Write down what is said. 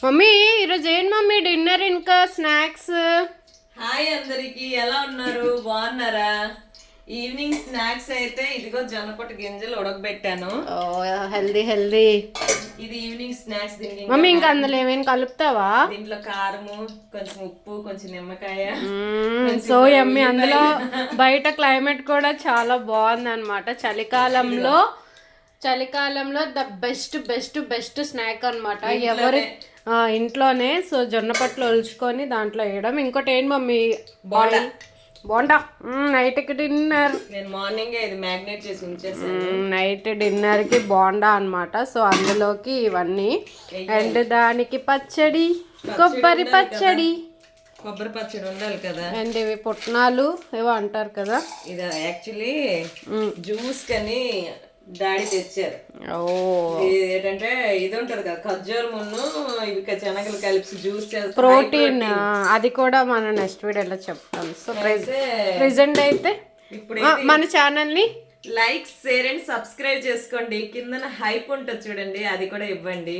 Mummy ఈరోజు ఏంటి mummy dinner ఇంకా స్నాక్స్? హాయ్ అందరికి, ఎలా ఉన్నారు? బాగున్నారా? ఈవినింగ్ స్నాక్స్ అయితే ఇదిగో జొన్నపొట్టు గింజలు ఉడకబెట్టాను. Healthy healthy. ఇది ఈవినింగ్ స్నాక్స్. మమ్మీ ఇంకా అందులో ఏమైనా కలుపుతావా? దీంట్లో కారము, కొంచెం ఉప్పు, కొంచెం నిమ్మకాయ. So yummy. అందులో బయట క్లైమేట్ కూడా చాలా బాగుంది అనమాట. చలికాలంలో the best best best snack అనమాట. ఎవరి ఇంట్లోనే. సో జొన్నపట్లు ఒలుచుకొని దాంట్లో వేయడం. ఇంకోటి ఏంటి మమ్మీ? బోండా. నైట్కి డిన్నర్. నేను మార్నింగ్ ఇది మ్యాగ్నేట్ చేసి ఉంచేసాను. నైట్ డిన్నర్కి బోండా అనమాట. సో అందులోకి ఇవన్నీ అండ్ దానికి పచ్చడి, కొబ్బరి పచ్చడి. కొబ్బరి పచ్చడి ఉండాలి కదా. అండ్ ఇవి పుట్నాలు ఏవో అంటారు కదా. ఇది యాక్చువల్లీ జ్యూస్ కని డాడీ తెచ్చారు. ఏంటంటే ఇది ఉంటది కదా, ఖర్జూరం మున్ను ఇవి శనగలు కలిపి జ్యూస్ చేస్తారు. ప్రోటీన్. అది కూడా మనం నెక్స్ట్ వీడియోలో చెప్తాం. సో ప్రెసెంట్ అయితే ఇప్పుడు మన ఛానల్ ని లైక్, షేర్ అండ్ సబ్స్క్రైబ్ చేసుకోండి. కింద హైప్ ఉంటుంది చూడండి, అది కూడా ఇవ్వండి.